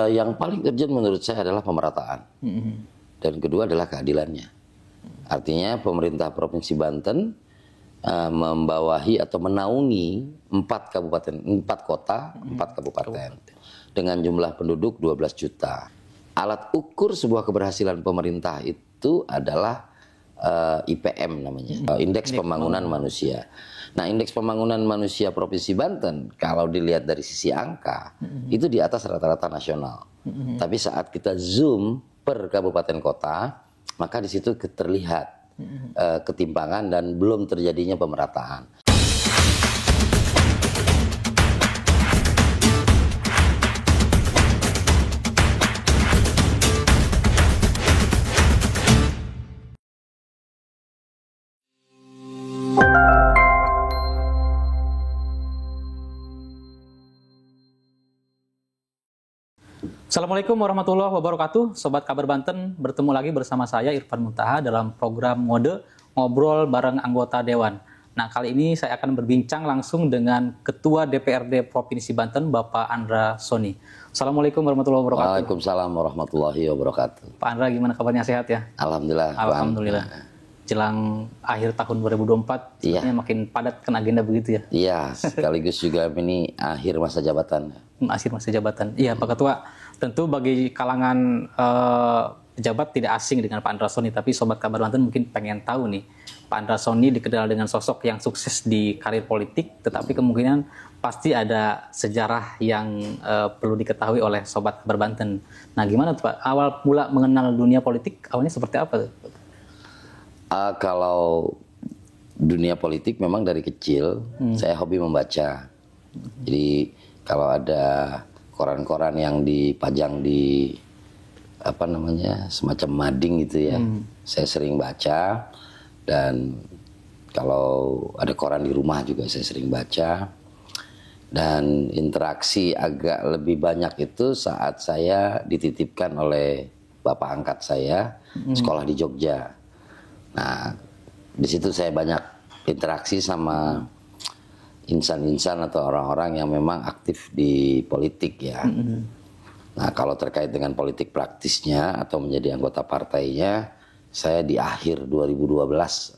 Yang paling urgent menurut saya adalah pemerataan. Dan kedua adalah keadilannya. Artinya pemerintah Provinsi Banten membawahi atau menaungi 4 kota, 4 kabupaten dengan jumlah penduduk 12 juta. Alat ukur sebuah keberhasilan pemerintah itu adalah IPM namanya, Indeks Pembangunan Manusia. Nah, Indeks Pembangunan Manusia Provinsi Banten kalau dilihat dari sisi angka itu di atas rata-rata nasional. Tapi saat kita zoom per kabupaten kota, maka di situ terlihat ketimpangan dan belum terjadinya pemerataan. Assalamualaikum warahmatullahi wabarakatuh, Sobat Kabar Banten. Bertemu lagi bersama saya Irfan Muntaha dalam program Mode Ngobrol bareng Anggota Dewan. Nah, kali ini saya akan berbincang langsung dengan Ketua DPRD Provinsi Banten, Bapak Andra Soni. Assalamualaikum warahmatullahi wabarakatuh. Waalaikumsalam warahmatullahi wabarakatuh. Pak Andra, gimana kabarnya, sehat ya? Alhamdulillah. Alhamdulillah. Jelang akhir tahun 2024, sebenarnya makin padat kan agenda begitu ya? Iya, sekaligus juga ini akhir masa jabatan. Akhir masa jabatan. Iya, Pak Ketua. Tentu bagi kalangan pejabat tidak asing dengan Pak Andra Soni, tapi Sobat Kabar Banten mungkin pengen tahu nih, Pak Andra Soni dikenal dengan sosok yang sukses di karir politik, tetapi kemungkinan pasti ada sejarah yang perlu diketahui oleh Sobat Kabar Banten. Nah, gimana tuh Pak? Awal mula mengenal dunia politik, awalnya seperti apa tuh? Kalau dunia politik memang dari kecil saya hobi membaca. Jadi kalau ada koran-koran yang dipajang di semacam mading gitu ya, saya sering baca. Dan kalau ada koran di rumah juga saya sering baca. Dan interaksi agak lebih banyak itu saat saya dititipkan oleh bapak angkat saya sekolah di Jogja. Nah, di situ saya banyak interaksi sama insan-insan atau orang-orang yang memang aktif di politik ya. Nah, kalau terkait dengan politik praktisnya atau menjadi anggota partainya, saya di akhir 2012.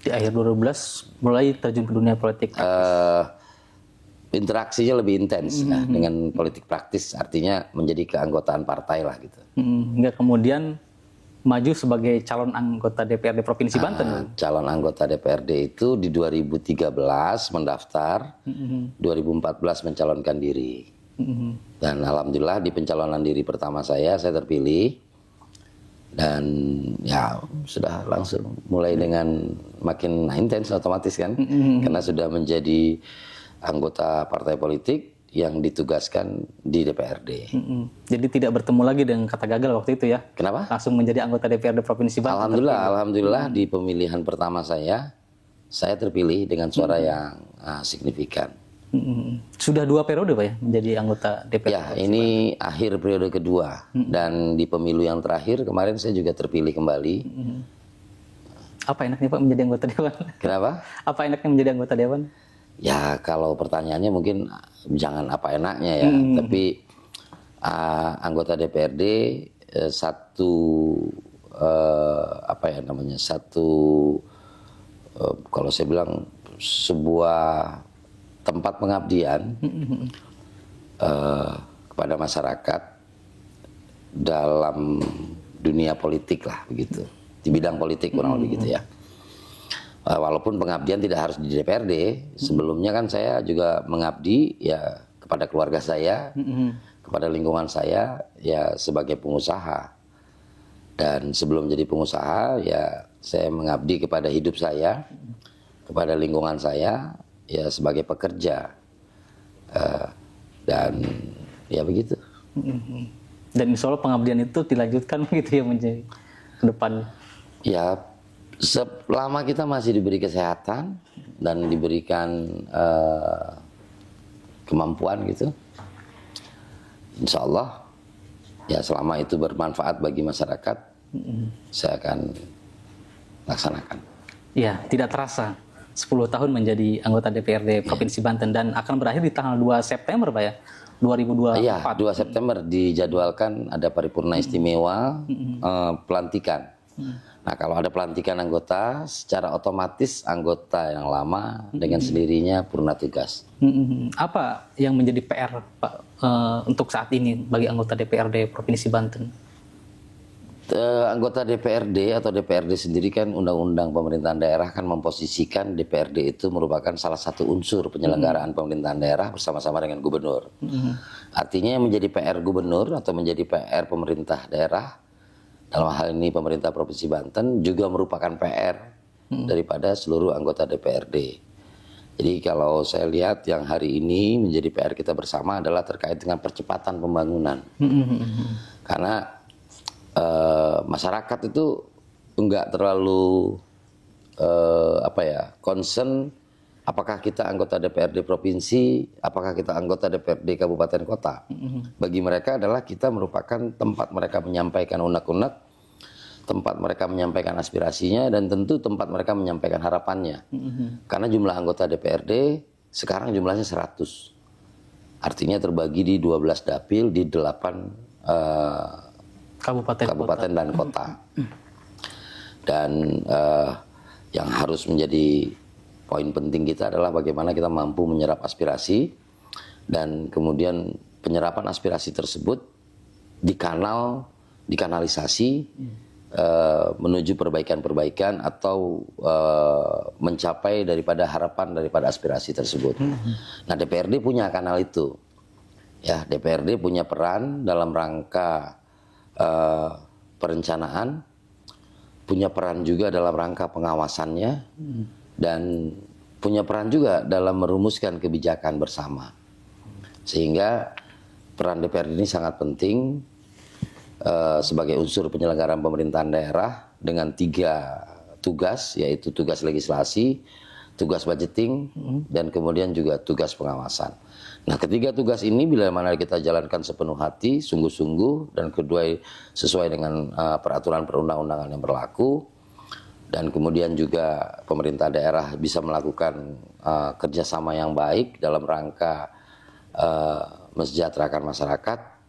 Di akhir 2012 mulai terjun ke dunia politik praktis. Interaksinya lebih intens dengan politik praktis, artinya menjadi keanggotaan partai lah gitu. Hingga kemudian maju sebagai calon anggota DPRD Provinsi Banten. Calon anggota DPRD itu di 2013 mendaftar, 2014 mencalonkan diri. Dan alhamdulillah di pencalonan diri pertama saya terpilih. Dan ya sudah langsung mulai dengan makin intens otomatis kan. Karena sudah menjadi anggota partai politik yang ditugaskan di DPRD. Jadi tidak bertemu lagi dengan kata gagal waktu itu ya? Kenapa? Langsung menjadi anggota DPRD Provinsi Banten. Alhamdulillah di pemilihan pertama saya terpilih dengan suara yang signifikan. Sudah 2 periode Pak ya menjadi anggota DPRD? Ya, ini akhir periode kedua. Dan di pemilu yang terakhir kemarin saya juga terpilih kembali. Apa enaknya Pak menjadi anggota Dewan? Kenapa? Apa enaknya menjadi anggota Dewan? Ya, kalau pertanyaannya mungkin jangan apa enaknya ya, tapi anggota DPRD kalau saya bilang sebuah tempat pengabdian kepada masyarakat dalam dunia politik lah begitu, di bidang politik kurang lebih gitu ya. Walaupun pengabdian tidak harus di DPRD, sebelumnya kan saya juga mengabdi ya kepada keluarga saya, kepada lingkungan saya ya sebagai pengusaha. Dan sebelum jadi pengusaha ya saya mengabdi kepada hidup saya, kepada lingkungan saya ya sebagai pekerja. Dan ya begitu. Dan insya Allah pengabdian itu dilanjutkan gitu ya menjadi ke depan. Ya, selama kita masih diberi kesehatan dan diberikan kemampuan gitu, insya Allah ya selama itu bermanfaat bagi masyarakat, saya akan laksanakan. Ya, tidak terasa tahun menjadi anggota DPRD Provinsi Banten dan akan berakhir di tanggal 2 September Pak ya, 2024. Iya, 2 September dijadwalkan ada paripurna istimewa pelantikan. Nah, kalau ada pelantikan anggota, secara otomatis anggota yang lama dengan sendirinya purna tugas. Apa yang menjadi PR Pak untuk saat ini bagi anggota DPRD Provinsi Banten? Anggota DPRD atau DPRD sendiri kan undang-undang pemerintahan daerah kan memposisikan DPRD itu merupakan salah satu unsur penyelenggaraan pemerintahan daerah bersama-sama dengan gubernur. Artinya yang menjadi PR gubernur atau menjadi PR pemerintah daerah, dalam hal ini pemerintah Provinsi Banten juga merupakan PR daripada seluruh anggota DPRD. Jadi kalau saya lihat yang hari ini menjadi PR kita bersama adalah terkait dengan percepatan pembangunan. Karena masyarakat itu enggak terlalu concern apakah kita anggota DPRD provinsi, apakah kita anggota DPRD kabupaten kota. Bagi mereka adalah kita merupakan tempat mereka menyampaikan unek-unek, tempat mereka menyampaikan aspirasinya, dan tentu tempat mereka menyampaikan harapannya. Karena jumlah anggota DPRD sekarang jumlahnya 100. Artinya terbagi di 12 dapil di 8 kabupaten dan kota. Dan yang harus menjadi poin penting kita adalah bagaimana kita mampu menyerap aspirasi dan kemudian penyerapan aspirasi tersebut dikanalisasi menuju perbaikan-perbaikan atau mencapai daripada harapan daripada aspirasi tersebut. Nah, DPRD punya kanal itu. Ya, DPRD punya peran dalam rangka perencanaan, punya peran juga dalam rangka pengawasannya, dan punya peran juga dalam merumuskan kebijakan bersama. Sehingga peran DPRD ini sangat penting sebagai unsur penyelenggaraan pemerintahan daerah dengan 3 tugas, yaitu tugas legislasi, tugas budgeting, dan kemudian juga tugas pengawasan. Nah, ketiga tugas ini bila mana kita jalankan sepenuh hati, sungguh-sungguh, dan kedua sesuai dengan peraturan perundang-undangan yang berlaku, dan kemudian juga pemerintah daerah bisa melakukan kerjasama yang baik dalam rangka mensejahterakan masyarakat,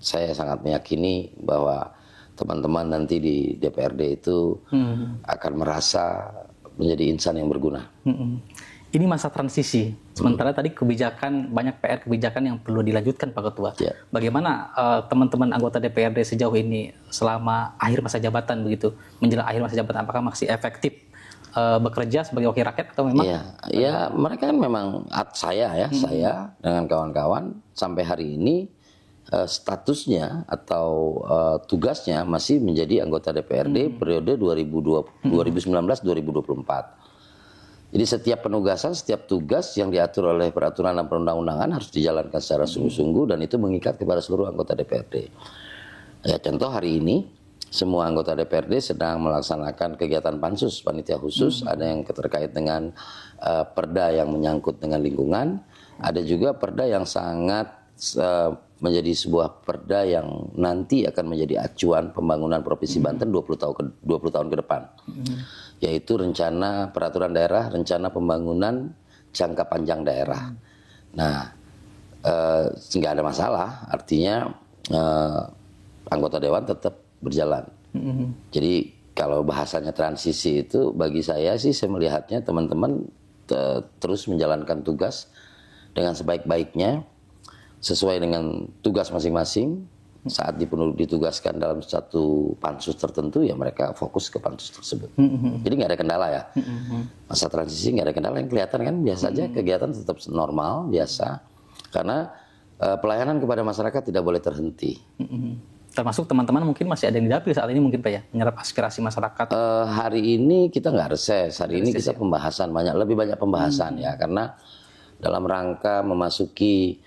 saya sangat meyakini bahwa teman-teman nanti di DPRD itu akan merasa menjadi insan yang berguna. Ini masa transisi, sementara tadi banyak PR kebijakan yang perlu dilanjutkan Pak Ketua. Ya. Bagaimana teman-teman anggota DPRD sejauh ini selama akhir masa jabatan begitu, menjelang akhir masa jabatan, apakah masih efektif bekerja sebagai wakil rakyat atau memang? Ya, mereka kan memang saya dengan kawan-kawan sampai hari ini statusnya atau tugasnya masih menjadi anggota DPRD periode 2019-2024. Jadi setiap penugasan, setiap tugas yang diatur oleh peraturan dan perundang-undangan harus dijalankan secara sungguh-sungguh, dan itu mengikat kepada seluruh anggota DPRD. Ya, contoh hari ini semua anggota DPRD sedang melaksanakan kegiatan pansus, panitia khusus, ada yang terkait dengan perda yang menyangkut dengan lingkungan, ada juga perda yang sangat menjadi sebuah perda yang nanti akan menjadi acuan pembangunan Provinsi Banten 20 tahun ke depan. Yaitu rencana peraturan daerah, rencana pembangunan jangka panjang daerah. Nah, nggak ada masalah, artinya anggota dewan tetap berjalan. Jadi kalau bahasanya transisi itu bagi saya sih, saya melihatnya teman-teman terus menjalankan tugas dengan sebaik-baiknya, sesuai dengan tugas masing-masing. Saat ditugaskan dalam satu pansus tertentu, ya mereka fokus ke pansus tersebut. Jadi nggak ada kendala ya. Masa transisi nggak ada kendala, yang kelihatan kan biasa aja, kegiatan tetap normal, biasa. Karena pelayanan kepada masyarakat tidak boleh terhenti. Termasuk teman-teman mungkin masih ada yang di dapil saat ini mungkin Pak ya, menyerap aspirasi masyarakat. Hari ini kita nggak reses, hari ini kita pembahasan, lebih banyak pembahasan ya. Karena dalam rangka memasuki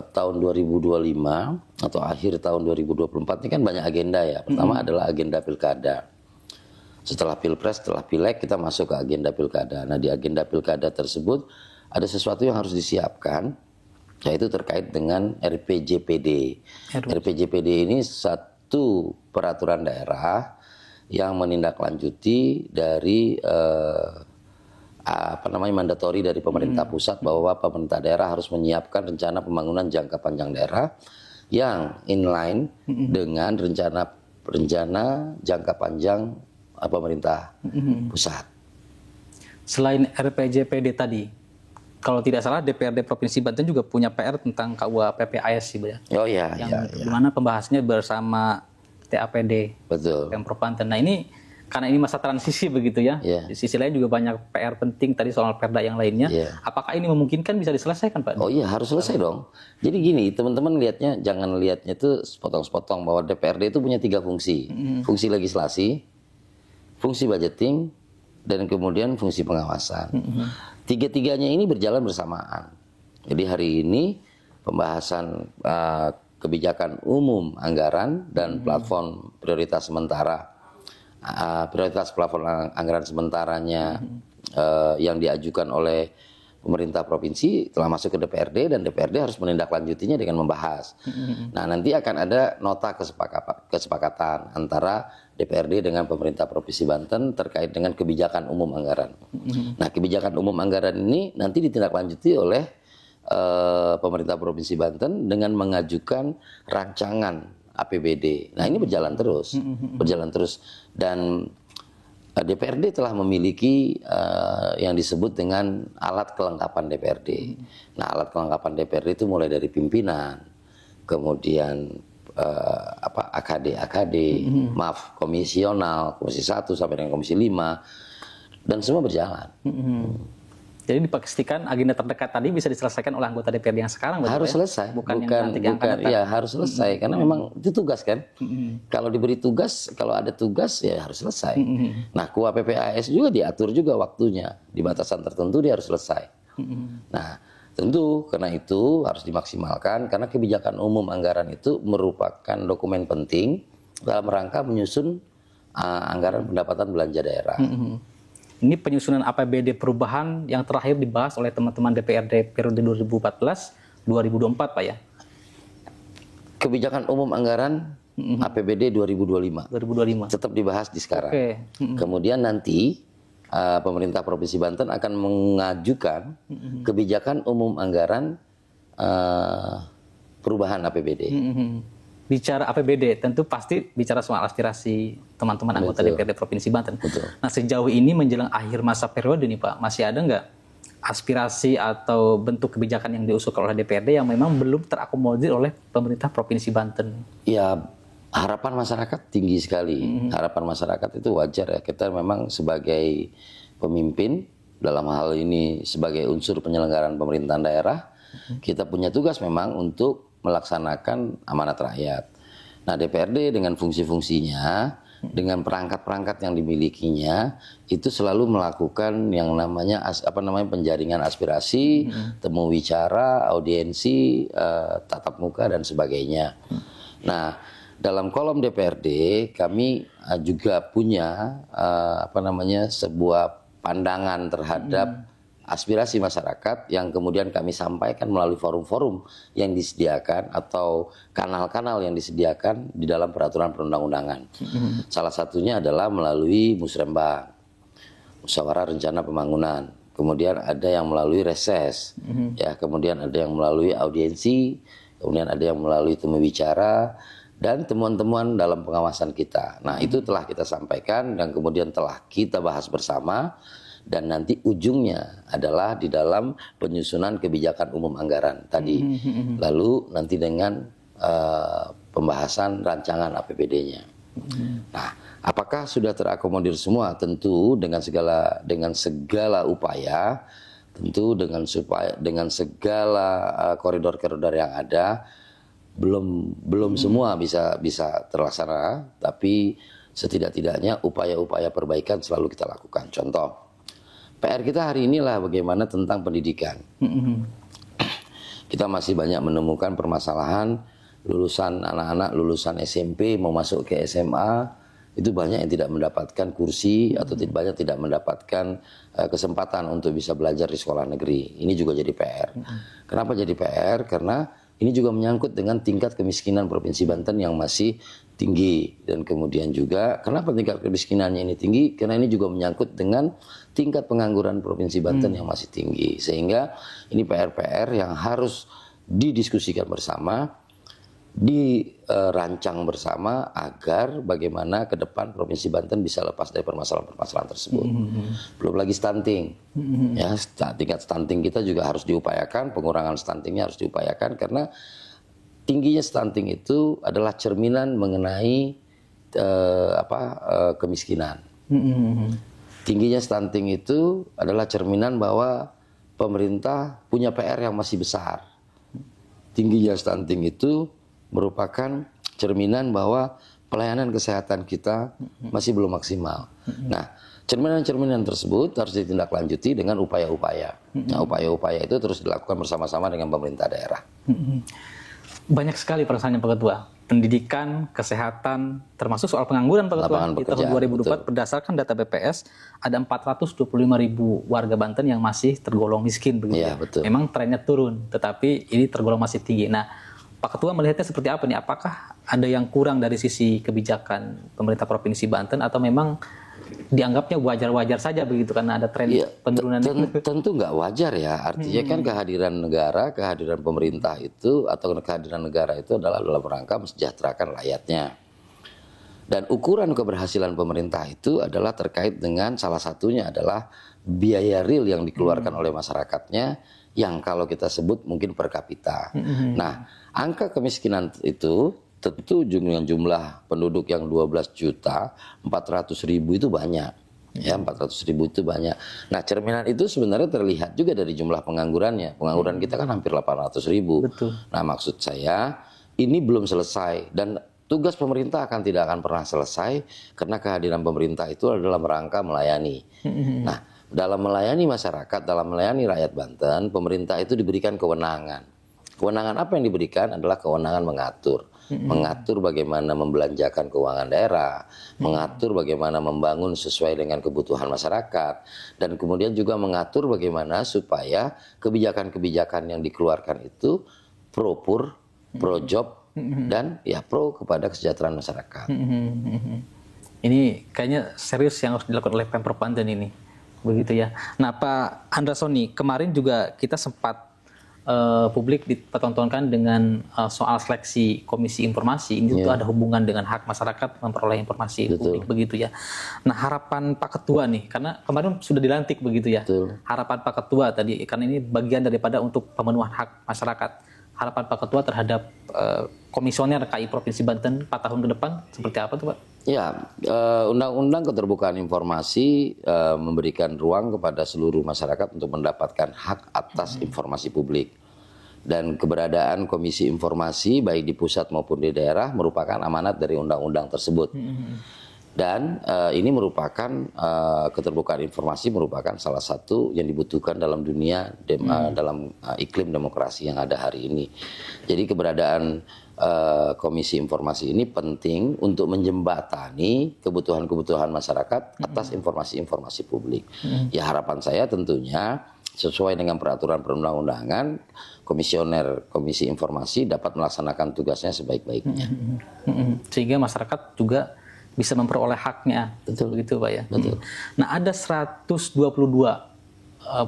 tahun 2025 atau akhir tahun 2024 ini kan banyak agenda ya. Pertama adalah agenda pilkada. Setelah pilpres, setelah pileg, kita masuk ke agenda pilkada. Nah, di agenda pilkada tersebut ada sesuatu yang harus disiapkan, yaitu terkait dengan RPJPD. RPJPD ini satu peraturan daerah yang menindaklanjuti dari mandatori dari pemerintah pusat bahwa pemerintah daerah harus menyiapkan rencana pembangunan jangka panjang daerah yang inline dengan rencana jangka panjang pemerintah pusat. Selain RPJPD tadi, kalau tidak salah DPRD Provinsi Banten juga punya PR tentang KUA PPAS sih, Bu ya. Oh iya, Dimana pembahasannya bersama TAPD, betul. Pemprov Banten. Nah ini karena ini masa transisi begitu ya. Di sisi lain juga banyak PR penting tadi soal perda yang lainnya. Apakah ini memungkinkan bisa diselesaikan, Pak? Oh iya, harus selesai dong. Jadi gini, teman-teman lihatnya, jangan lihatnya itu sepotong-sepotong, bahwa DPRD itu punya 3 fungsi. Fungsi legislasi, fungsi budgeting, dan kemudian fungsi pengawasan. Tiga-tiganya ini berjalan bersamaan. Jadi hari ini pembahasan kebijakan umum anggaran dan plafon prioritas sementara. Prioritas plafon anggaran sementaranya yang diajukan oleh pemerintah provinsi telah masuk ke DPRD, dan DPRD harus menindaklanjutinya dengan membahas. Nah, nanti akan ada nota kesepakatan antara DPRD dengan pemerintah Provinsi Banten terkait dengan kebijakan umum anggaran. Nah, kebijakan umum anggaran ini nanti ditindaklanjuti oleh pemerintah Provinsi Banten dengan mengajukan rancangan APBD. Nah, ini berjalan terus, dan DPRD telah memiliki yang disebut dengan alat kelengkapan DPRD. Nah, alat kelengkapan DPRD itu mulai dari pimpinan, kemudian AKD, komisional, komisi 1 sampai dengan komisi 5, dan semua berjalan. Jadi dipastikan agenda terdekat tadi bisa diselesaikan oleh anggota DPRD yang sekarang, harus selesai. Bukan ya, harus selesai karena memang itu tugas kan. Kalau diberi tugas, kalau ada tugas ya harus selesai. Nah, KUA PPAS juga diatur juga waktunya, di batasan tertentu dia harus selesai. Nah, tentu karena itu harus dimaksimalkan, karena kebijakan umum anggaran itu merupakan dokumen penting dalam rangka menyusun anggaran pendapatan belanja daerah. Ini penyusunan APBD perubahan yang terakhir dibahas oleh teman-teman DPRD periode 2014-2024, Pak ya? Kebijakan umum anggaran APBD 2025 tetap dibahas di sekarang. Kemudian nanti pemerintah Provinsi Banten akan mengajukan kebijakan umum anggaran perubahan APBD. Bicara APBD, tentu pasti bicara soal aspirasi teman-teman anggota DPRD Provinsi Banten. Nah, sejauh ini menjelang akhir masa periode nih Pak, masih ada nggak aspirasi atau bentuk kebijakan yang diusulkan oleh DPRD yang memang belum terakomodir oleh pemerintah Provinsi Banten? Ya, harapan masyarakat tinggi sekali. Harapan masyarakat itu wajar ya. Kita memang sebagai pemimpin, dalam hal ini sebagai unsur penyelenggaraan pemerintahan daerah, kita punya tugas memang untuk melaksanakan amanat rakyat. Nah, DPRD dengan fungsi-fungsinya, dengan perangkat-perangkat yang dimilikinya, itu selalu melakukan yang namanya penjaringan aspirasi, temu wicara, audiensi, tatap muka dan sebagainya. Nah, dalam kolom DPRD kami juga punya sebuah pandangan terhadap aspirasi masyarakat yang kemudian kami sampaikan melalui forum-forum yang disediakan atau kanal-kanal yang disediakan di dalam peraturan perundang-undangan. Salah satunya adalah melalui musrembang, musyawarah rencana pembangunan. Kemudian ada yang melalui reses, ya, kemudian ada yang melalui audiensi, kemudian ada yang melalui temu bicara dan temuan-temuan dalam pengawasan kita. Nah, itu telah kita sampaikan dan kemudian telah kita bahas bersama. Dan nanti ujungnya adalah di dalam penyusunan kebijakan umum anggaran tadi. Lalu nanti dengan pembahasan rancangan APBD-nya. Nah, apakah sudah terakomodir semua? Tentu dengan segala upaya, tentu dengan segala koridor-koridor yang ada, belum semua bisa terlaksana, tapi setidak-tidaknya upaya-upaya perbaikan selalu kita lakukan. Contoh, PR kita hari inilah bagaimana tentang pendidikan. Kita masih banyak menemukan permasalahan anak-anak lulusan SMP mau masuk ke SMA, itu banyak yang tidak mendapatkan kursi atau banyak tidak mendapatkan kesempatan untuk bisa belajar di sekolah negeri. Ini juga jadi PR. Kenapa jadi PR? Karena ini juga menyangkut dengan tingkat kemiskinan Provinsi Banten yang masih tinggi. Dan kemudian juga, kenapa tingkat kemiskinannya ini tinggi? Karena ini juga menyangkut dengan tingkat pengangguran Provinsi Banten yang masih tinggi. Sehingga ini PR-PR yang harus didiskusikan bersama, dirancang bersama agar bagaimana ke depan Provinsi Banten bisa lepas dari permasalahan-permasalahan tersebut. Belum lagi stunting, ya tingkat stunting kita juga harus diupayakan, pengurangan stuntingnya harus diupayakan karena tingginya stunting itu adalah cerminan mengenai kemiskinan. Tingginya stunting itu adalah cerminan bahwa pemerintah punya PR yang masih besar. Tingginya stunting itu merupakan cerminan bahwa pelayanan kesehatan kita masih belum maksimal. Nah, cerminan-cerminan tersebut harus ditindaklanjuti dengan upaya-upaya. Nah, upaya-upaya itu terus dilakukan bersama-sama dengan pemerintah daerah. Banyak sekali permasalahannya Pak Ketua. Pendidikan, kesehatan, termasuk soal pengangguran Pak Ketua. Di tahun 2024 berdasarkan data BPS ada 425.000 warga Banten yang masih tergolong miskin begitu. Ya, betul. Memang trennya turun, tetapi ini tergolong masih tinggi. Nah, Pak Ketua melihatnya seperti apa nih? Apakah ada yang kurang dari sisi kebijakan pemerintah Provinsi Banten atau memang dianggapnya wajar-wajar saja begitu karena ada tren penurunan? Tentu nggak wajar ya. Artinya kan kehadiran negara, kehadiran pemerintah itu atau kehadiran negara itu adalah dalam rangka mensejahterakan rakyatnya. Dan ukuran keberhasilan pemerintah itu adalah terkait dengan salah satunya adalah biaya real yang dikeluarkan oleh masyarakatnya yang kalau kita sebut mungkin per kapita. Nah, angka kemiskinan itu tentu dengan jumlah penduduk yang 12.400.000 itu banyak. Ya, 400.000 itu banyak. Nah, cerminan itu sebenarnya terlihat juga dari jumlah penganggurannya. Pengangguran kita kan hampir 800.000. Betul. Nah, maksud saya ini belum selesai dan tugas pemerintah tidak akan pernah selesai karena kehadiran pemerintah itu adalah rangka melayani. Nah, dalam melayani masyarakat, dalam melayani rakyat Banten, pemerintah itu diberikan kewenangan. Kewenangan apa yang diberikan adalah kewenangan mengatur. Mengatur bagaimana membelanjakan keuangan daerah, mengatur bagaimana membangun sesuai dengan kebutuhan masyarakat, dan kemudian juga mengatur bagaimana supaya kebijakan-kebijakan yang dikeluarkan itu pro-pur, pro-job, dan ya pro kepada kesejahteraan masyarakat. Ini kayaknya serius yang harus dilakukan oleh Pemprov Banten ini. Begitu ya. Nah, Pak Andrasoni, kemarin juga kita sempat publik dipertontonkan dengan soal seleksi Komisi Informasi. Ini tentu ada hubungan dengan hak masyarakat memperoleh informasi publik begitu ya. Nah, harapan Pak Ketua nih, karena kemarin sudah dilantik begitu ya. Betul. Harapan Pak Ketua tadi, karena ini bagian daripada untuk pemenuhan hak masyarakat. Harapan Pak Ketua terhadap komisioner KI Provinsi Banten 4 tahun ke depan seperti apa tuh Pak? Ya, Undang-Undang Keterbukaan Informasi memberikan ruang kepada seluruh masyarakat untuk mendapatkan hak atas informasi publik. Dan keberadaan Komisi Informasi baik di pusat maupun di daerah merupakan amanat dari undang-undang tersebut. Dan ini merupakan keterbukaan informasi merupakan salah satu yang dibutuhkan dalam dunia dalam iklim demokrasi yang ada hari ini. Jadi keberadaan Komisi Informasi ini penting untuk menjembatani kebutuhan-kebutuhan masyarakat atas informasi-informasi publik. Ya, harapan saya tentunya sesuai dengan peraturan perundang-undangan, komisioner Komisi Informasi dapat melaksanakan tugasnya sebaik-baiknya. Sehingga masyarakat juga bisa memperoleh haknya. Betul. Begitu Pak ya. Betul. Nah, ada 122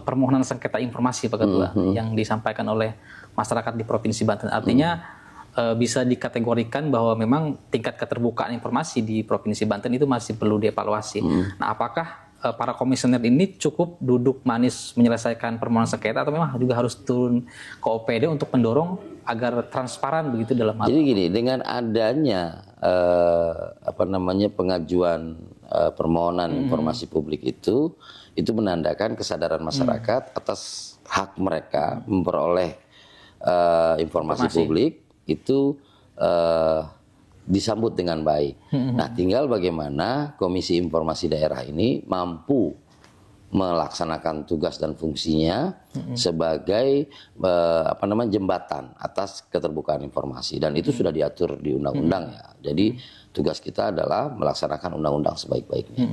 permohonan sengketa informasi Pak Ketua yang disampaikan oleh masyarakat di Provinsi Banten. Artinya bisa dikategorikan bahwa memang tingkat keterbukaan informasi di Provinsi Banten itu masih perlu dievaluasi. Nah, apakah para komisioner ini cukup duduk manis menyelesaikan permohonan sengketa atau memang juga harus turun ke OPD untuk mendorong agar transparan begitu dalam hal? Jadi gini, dengan adanya pengajuan permohonan informasi publik itu menandakan kesadaran masyarakat atas hak mereka memperoleh informasi publik itu disambut dengan baik. Nah, tinggal bagaimana Komisi Informasi Daerah ini mampu melaksanakan tugas dan fungsinya sebagai jembatan atas keterbukaan informasi, dan itu sudah diatur di undang-undang ya. Jadi tugas kita adalah melaksanakan undang-undang sebaik-baiknya.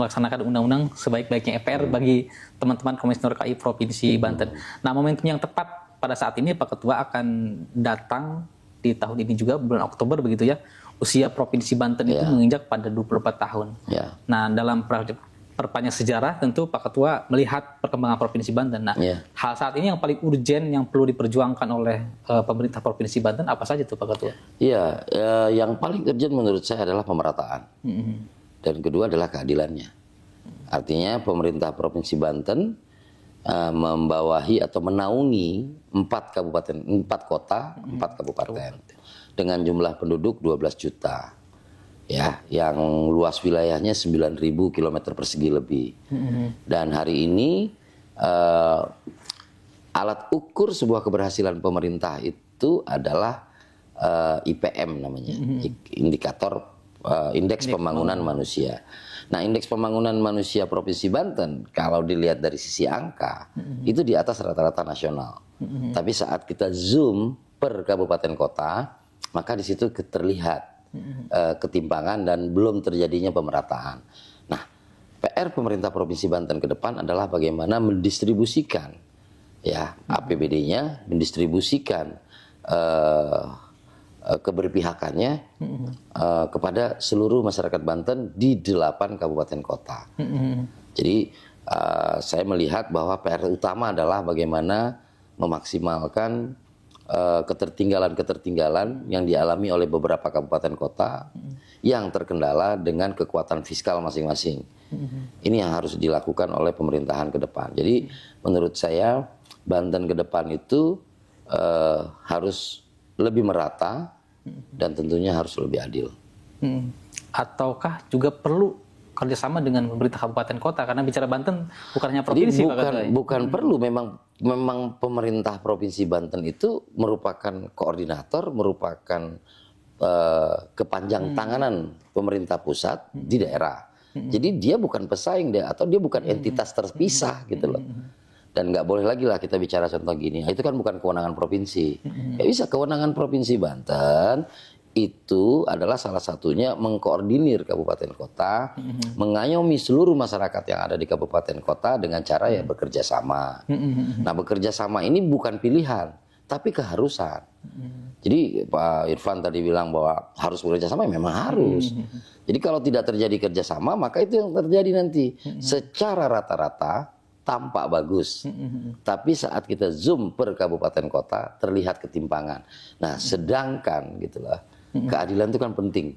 Melaksanakan undang-undang sebaik-baiknya PR bagi teman-teman komisioner KI Provinsi Banten. Nah, momentum yang tepat pada saat ini Pak Ketua akan datang di tahun ini juga bulan Oktober begitu ya. Usia Provinsi Banten itu menginjak pada 24 tahun. Nah, dalam perpanjang sejarah tentu Pak Ketua melihat perkembangan Provinsi Banten. Nah, hal saat ini yang paling urgen yang perlu diperjuangkan oleh pemerintah Provinsi Banten apa saja tuh Pak Ketua? Iya, yang paling urgen menurut saya adalah pemerataan. Dan kedua adalah keadilannya. Artinya pemerintah Provinsi Banten membawahi atau menaungi 4 kota, 4 kabupaten dengan jumlah penduduk 12 juta. Ya, yang luas wilayahnya 9.000 km persegi lebih. Dan hari ini alat ukur sebuah keberhasilan pemerintah itu adalah IPM namanya, indikator Indeks Pembangunan Manusia. Nah, Indeks Pembangunan Manusia Provinsi Banten kalau dilihat dari sisi angka itu di atas rata-rata nasional. Tapi saat kita zoom per kabupaten kota, maka di situ terlihat ketimpangan dan belum terjadinya pemerataan. Nah, PR pemerintah Provinsi Banten ke depan adalah bagaimana mendistribusikan ya APBD-nya, mendistribusikan keberpihakannya kepada seluruh masyarakat Banten di 8 kabupaten kota. Jadi saya melihat bahwa PR utama adalah bagaimana memaksimalkan ketertinggalan-ketertinggalan yang dialami oleh beberapa kabupaten kota yang terkendala dengan kekuatan fiskal masing-masing. Ini yang harus dilakukan oleh pemerintahan ke depan. Jadi menurut saya Banten ke depan itu harus lebih merata dan tentunya harus lebih adil. Ataukah juga perlu kerjasama dengan pemerintah kabupaten kota, karena bicara Banten bukan hanya provinsi. Jadi bukan perlu, memang pemerintah Provinsi Banten itu merupakan koordinator, merupakan kepanjang tanganan pemerintah pusat di daerah. Jadi dia bukan pesaing atau dia bukan entitas terpisah gitu loh. Dan nggak boleh lagi lah kita bicara contoh gini, itu kan bukan kewenangan provinsi. Nggak bisa, kewenangan Provinsi Banten itu adalah salah satunya mengkoordinir kabupaten kota, mengayomi seluruh masyarakat yang ada di kabupaten kota dengan cara ya bekerja sama. Nah, bekerja sama ini bukan pilihan, tapi keharusan. Jadi Pak Irfan tadi bilang bahwa harus bekerja sama, memang harus. Jadi kalau tidak terjadi kerjasama, maka itu yang terjadi nanti. Secara rata-rata tampak bagus, tapi saat kita zoom per kabupaten kota terlihat ketimpangan. Nah, sedangkan gitulah keadilan itu kan penting,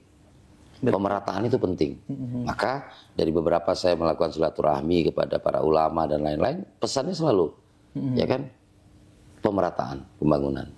pemerataan itu penting. Maka dari beberapa saya melakukan silaturahmi kepada para ulama dan lain-lain, pesannya selalu, ya kan, pemerataan, pembangunan.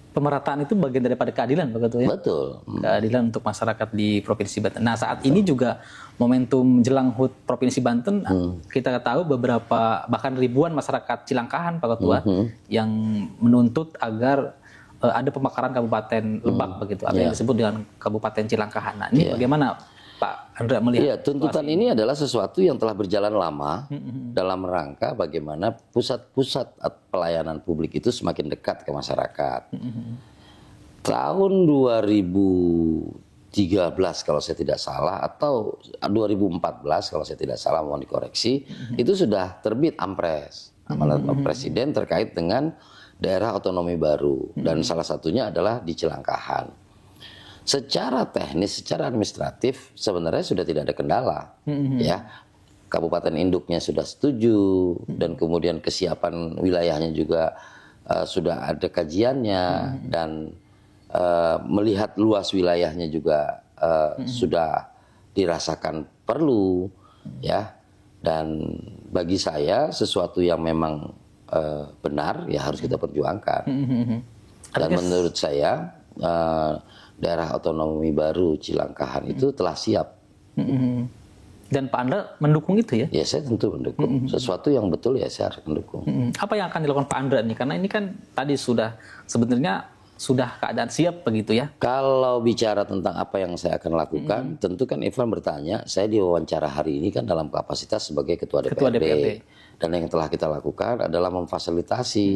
Pemerataan itu bagian daripada keadilan, begitu ya? Betul. Keadilan untuk masyarakat di Provinsi Banten. Nah, saat ini juga momentum jelang HUT Provinsi Banten, kita tahu beberapa bahkan ribuan masyarakat Cilangkahan, Pak Ketua, yang menuntut agar ada pemekaran Kabupaten Lebak begitu, atau yang disebut dengan Kabupaten Cilangkahan. Nah, ini bagaimana Pak Andra melihat? Iya, tuntutan ini adalah sesuatu yang telah berjalan lama dalam rangka bagaimana pusat-pusat pelayanan publik itu semakin dekat ke masyarakat. Tahun 2013 kalau saya tidak salah, atau 2014 kalau saya tidak salah, mohon dikoreksi, itu sudah terbit Ampres, amanat Presiden terkait dengan daerah otonomi baru, dan salah satunya adalah di Cilangkahan. Secara teknis, secara administratif sebenarnya sudah tidak ada kendala, ya. Kabupaten induknya sudah setuju, dan kemudian kesiapan wilayahnya juga sudah ada kajiannya, dan melihat luas wilayahnya juga sudah dirasakan perlu, ya. Dan bagi saya sesuatu yang memang benar ya harus kita perjuangkan. Dan menurut saya daerah otonomi baru Cilangkahan itu telah siap. Dan Pak Andra mendukung itu ya? Ya, saya tentu mendukung. Sesuatu yang betul ya saya harus mendukung. Apa yang akan dilakukan Pak Andra nih? Karena ini kan tadi sebenarnya sudah keadaan siap begitu ya? Kalau bicara tentang apa yang saya akan lakukan, tentu kan Irfan bertanya, saya diwawancara hari ini kan dalam kapasitas sebagai Ketua DPRD. Dan yang telah kita lakukan adalah memfasilitasi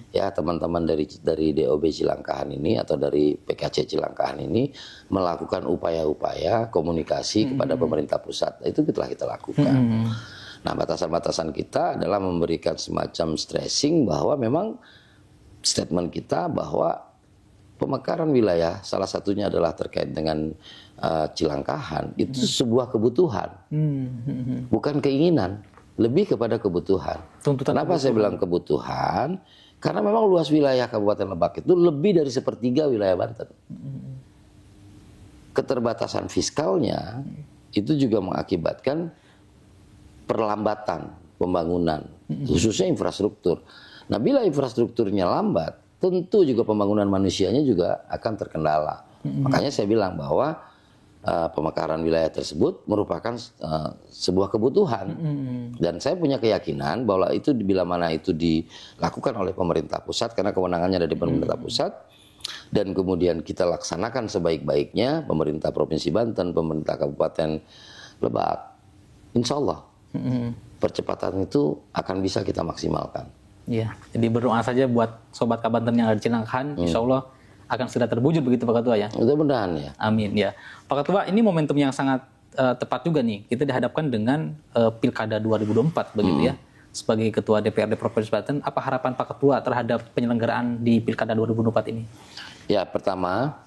ya teman-teman dari DOB Cilangkahan ini atau dari PKC Cilangkahan ini melakukan upaya-upaya komunikasi kepada pemerintah pusat. Itu telah kita lakukan. Nah, batasan-batasan kita adalah memberikan semacam stressing bahwa memang statement kita bahwa pemekaran wilayah salah satunya adalah terkait dengan Cilangkahan, itu sebuah kebutuhan, bukan keinginan, lebih kepada kebutuhan. Kenapa saya bilang kebutuhan? Karena memang luas wilayah Kabupaten Lebak itu lebih dari sepertiga wilayah Banten. Keterbatasan fiskalnya itu juga mengakibatkan perlambatan pembangunan, khususnya infrastruktur. Nah, bila infrastrukturnya lambat, tentu juga pembangunan manusianya juga akan terkendala. Makanya saya bilang bahwa pemekaran wilayah tersebut merupakan sebuah kebutuhan. Dan saya punya keyakinan bahwa itu bila mana itu dilakukan oleh pemerintah pusat, karena kewenangannya ada di pemerintah pusat, dan kemudian kita laksanakan sebaik-baiknya, pemerintah Provinsi Banten, pemerintah Kabupaten Lebak, insya Allah percepatan itu akan bisa kita maksimalkan. Iya, jadi berdoa saja buat sobat Kabanten yang ada di Cilangkahan, insya Allah akan segera terwujud begitu Pak Ketua ya. Mudah-mudahan ya. Amin ya. Pak Ketua, ini momentum yang sangat tepat juga nih. Kita dihadapkan dengan Pilkada 2024 begitu ya. Sebagai Ketua DPRD Provinsi Banten, apa harapan Pak Ketua terhadap penyelenggaraan di Pilkada 2024 ini? Ya, pertama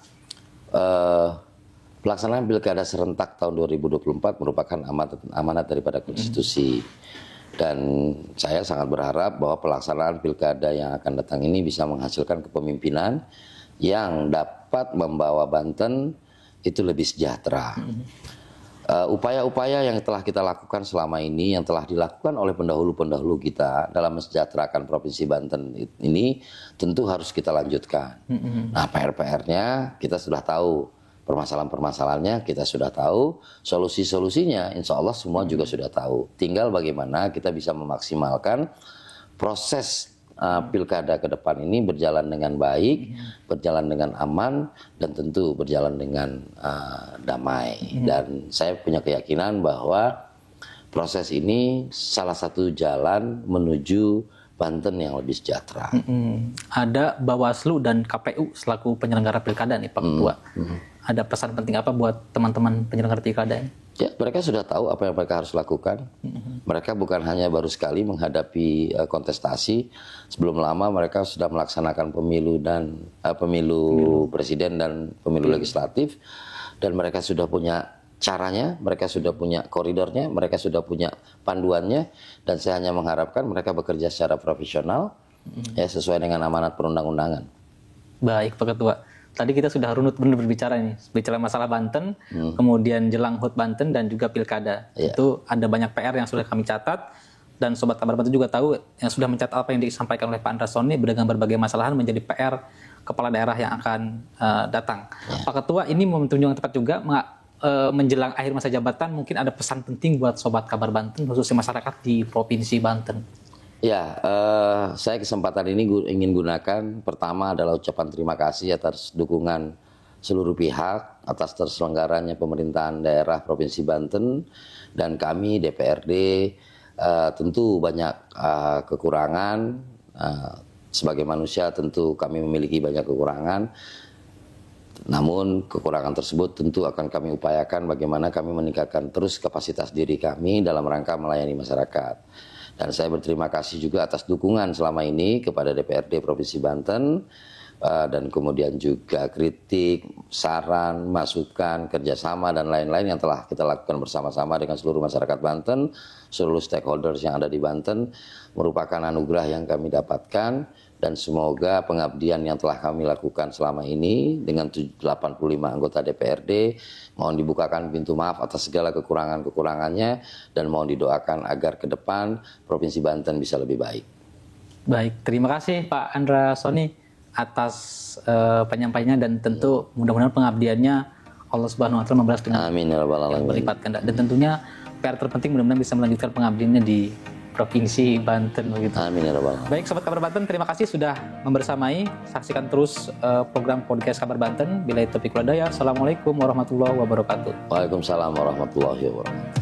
pelaksanaan Pilkada serentak tahun 2024 merupakan amanat daripada konstitusi. Dan saya sangat berharap bahwa pelaksanaan Pilkada yang akan datang ini bisa menghasilkan kepemimpinan yang dapat membawa Banten itu lebih sejahtera. Upaya-upaya yang telah kita lakukan selama ini, yang telah dilakukan oleh pendahulu-pendahulu kita dalam mensejahterakan Provinsi Banten ini tentu harus kita lanjutkan. Nah, PR-PR-nya kita sudah tahu, permasalahan-permasalahannya kita sudah tahu, solusi-solusinya insya Allah semua juga sudah tahu. Tinggal bagaimana kita bisa memaksimalkan proses Pilkada ke depan ini berjalan dengan baik, berjalan dengan aman, dan tentu berjalan dengan damai. Dan saya punya keyakinan bahwa proses ini salah satu jalan menuju Banten yang lebih sejahtera. Ada Bawaslu dan KPU selaku penyelenggara Pilkada nih Pak Ketua. Ada pesan penting apa buat teman-teman penyelenggara Pilkada ini? Ya, mereka sudah tahu apa yang mereka harus lakukan. Mereka bukan hanya baru sekali menghadapi kontestasi. Sebelum lama mereka sudah melaksanakan pemilu dan pemilu presiden dan pemilu legislatif. Dan mereka sudah punya caranya, mereka sudah punya koridornya, mereka sudah punya panduannya. Dan saya hanya mengharapkan mereka bekerja secara profesional, ya sesuai dengan amanat perundang-undangan. Baik Pak Ketua. Tadi kita sudah runut benar berbicara nih, bicara masalah Banten, kemudian jelang HUT Banten dan juga Pilkada. Itu ada banyak PR yang sudah kami catat, dan Sobat Kabar Banten juga tahu yang sudah mencatat apa yang disampaikan oleh Pak Andra Sony dengan berbagai masalahan menjadi PR kepala daerah yang akan datang. Pak Ketua, ini momentum yang tepat juga menjelang akhir masa jabatan, mungkin ada pesan penting buat Sobat Kabar Banten, khususnya masyarakat di Provinsi Banten. Ya, saya kesempatan ini ingin gunakan, pertama adalah ucapan terima kasih atas dukungan seluruh pihak atas terselenggaranya pemerintahan daerah Provinsi Banten, dan kami DPRD tentu banyak kekurangan, sebagai manusia tentu kami memiliki banyak kekurangan, namun kekurangan tersebut tentu akan kami upayakan bagaimana kami meningkatkan terus kapasitas diri kami dalam rangka melayani masyarakat. Dan saya berterima kasih juga atas dukungan selama ini kepada DPRD Provinsi Banten, dan kemudian juga kritik, saran, masukan, kerjasama, dan lain-lain yang telah kita lakukan bersama-sama dengan seluruh masyarakat Banten, seluruh stakeholders yang ada di Banten, merupakan anugerah yang kami dapatkan, dan semoga pengabdian yang telah kami lakukan selama ini dengan 85 anggota DPRD, mohon dibukakan pintu maaf atas segala kekurangan-kekurangannya, dan mohon didoakan agar ke depan Provinsi Banten bisa lebih baik. Baik, terima kasih Pak Andra Sony atas penyampaiannya, dan tentu mudah-mudahan pengabdiannya Allah Subhanahu wa taala membalas dengan yang berlipat ganda, dan tentunya PR terpenting mudah-mudahan bisa melanjutkan pengabdiannya di Provinsi Banten begitu. Amin ya rabbal alamin. Baik Sobat Kabar Banten, terima kasih sudah membersamai. Saksikan terus program podcast Kabar Banten. Billahi taufiq wal hidayah. Assalamualaikum warahmatullahi wabarakatuh. Waalaikumsalam warahmatullahi wabarakatuh.